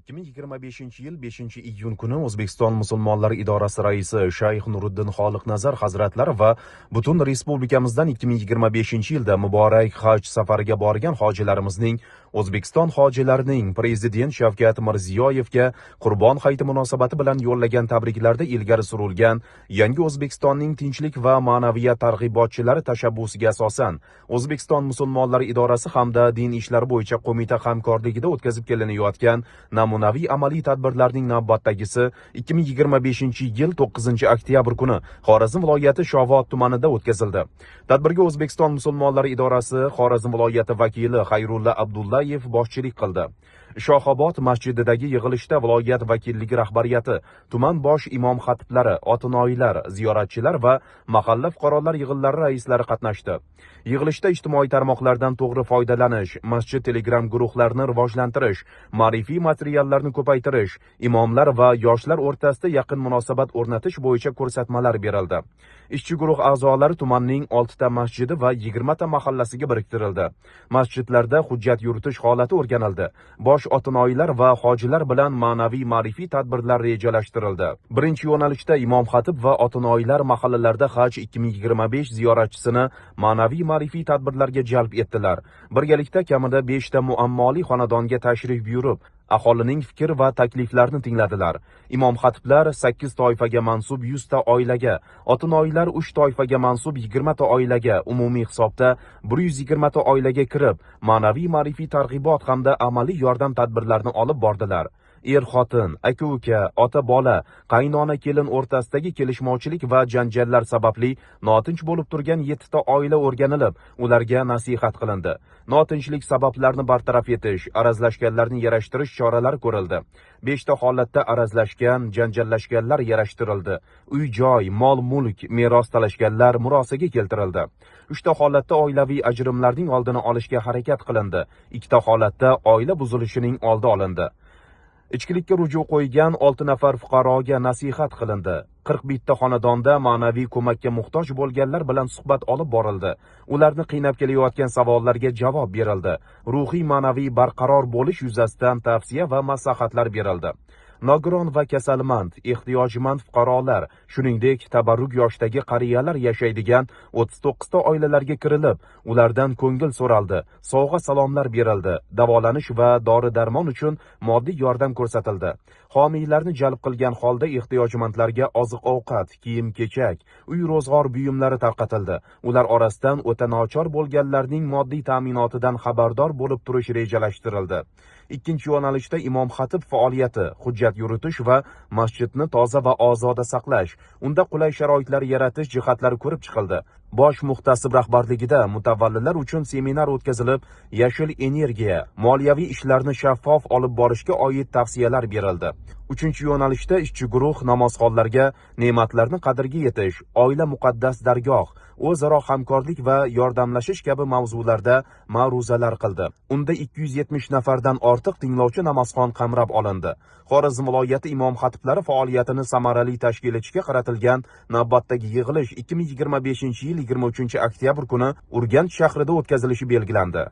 2025-yil 5-iyun kuni O'zbekiston musulmonlari idorasi raisi Shayx Nuriddin Xoliqnazar hazratlari va butun respublikamizdan 2025-yilda muborak haj safariga borgan hojilarimizning O'zbekiston hojilarining Prezident Shavkat Mirziyoyevga Qurbon hayiti munosabati bilan yo'llagan tabriklarda ilgari surilgan yangi O'zbekistonning tinchlik va ma'naviyat targ'ibotchilari tashabbusiga asosan O'zbekiston musulmonlari idorasi hamda din ishlari bo'yicha qo'mita hamkorligida o'tkazib kelinayotgan namunaviy amaliy tadbirlarning navbatdagisi 2025-yil 9-oktyabr kuni Xorazm viloyati Shovot tumanida o'tkazildi. Tadbirga O'zbekiston musulmonlari idorasi Xorazm viloyati vakili Xayrulla Abdullayev boshchilik qildi. Shohobod masjididagi yig'ilishda viloyat vakilligi rahbariyati, tuman bosh imom xatiblari, otinoyilar, ziyoratchilar va mahalla fuqarolar yig'inlari raislari qatnashdi. Yig'ilishda ijtimoiy tarmoqlardan to'g'ri foydalanish, masjid Telegram guruhlarini rivojlantirish, ma'rifiy materiallarni ko'paytirish, imomlar va yoshlar o'rtasida yaqin munosabat o'rnatish bo'yicha ko'rsatmalar berildi. Ishchi guruh a'zolari tumanning 6 ta masjidi va 20 ta mahallasiga biriktirildi. Masjidlarda hujjat yuritish holati o'rganildi. Bosh otinoyilar va hojilar bilan ma'naviy ma'rifiy tadbirlar rejalashtirildi. Birinchi yo'nalishda imom xatib va otinoyilar mahallalarda Haj 2025 ziyoratchisini ma'naviy ma'rifiy tadbirlarga jalb etdilar. Birgalikda kamida 5 ta muammoli xonadonga tashrif buyurib, aholining fikr va takliflarini tingladilar. Imom xatiblar 8 toifaga mansub 100 ta oilaga, otinoyilar 3 toifaga mansub 20 ta oilaga, umumiy hisobda 120 ta oilaga kirib, ma'naviy ma'rifiy targ'ibot hamda amaliy yordam tadbirlarini olib bordilar. Er-xotin, aka-uka, ota-bola, qaynona-kelin o'rtasidagi kelishmovchilik va janjallar sababli notinch bo'lib turgan 7 ta oila o'rganilib, ularga nasihat qilindi. Notinchlik sabablarini bartaraf etish, arazlashganlarni yarashtirish choralari ko'rildi. 5 ta holatda arazlashgan, janjallashganlar yarashtirildi. Uy-joy, mol-mulk, meros talashganlar murosaga keltirildi. 3 ta holatda oilaviy ajrimlarning oldini olishga harakat qilindi. 2 ta holatda oila buzilishining oldi olindi. Ichkilikka ruju qo'ygan 6 nafar fuqaroga nasihat qilindi. 41 ta xonadonda ma'naviy ko'makka muhtoj bo'lganlar bilan suhbat olib borildi. Ularni qiynab kelayotgan savollarga javob berildi. Ruhiy ma'naviy barqaror bo'lish yuzasidan tavsiya va maslahatlar berildi. Nogiron va kasalmand, ehtiyojmand fuqarolar, shuningdek tabarruk yoshdagi qariyalar yashaydigan 39 ta oilalarga kirilib, ulardan ko'ngil so'raldi, sovg'a salomlar berildi, davolanish va dori-darmon uchun moddiy yordam ko'rsatildi. Homiylarni jalb qilgan holda ehtiyojmandlarga oziq-ovqat, kiyim-kechak, uy-ro'zg'or buyumlari tarqatildi. Ular orasidan o'ta nochor bo'lganlarning moddiy ta'minotidan xabardor bo'lib turish rejalashtirildi. Ikkinchi yo'nalishda imom xatib faoliyati, hujjat yuritish va masjidni toza va ozoda saqlash, unda qulay sharoitlar yaratish jihatlari ko'rib chiqildi. Bosh muhtasib rahbarligida mutavallilar uchun seminar o'tkazilib, yashil energiya, moliyaviy ishlarni shaffof olib borishga oid tavsiyalar berildi. Uchinchi yo'nalishda ishchi guruh namozxonlarga ne'matlarni qadriga yetish, oila muqaddas dargoh, o'zaro hamkorlik va yordamlashish kabi mavzularda ma'ruzalar qildi. Unda 270 nafardan ortiq tinglovchi namozxon qamrab olindi. Xorazm viloyati imom xatiblari faoliyatini samarali tashkil etishga qaratilgan navbatdagi yig'ilish 2025-yil 23-oktyabr kuni Urganch shahrida o'tkazilishi belgilandi.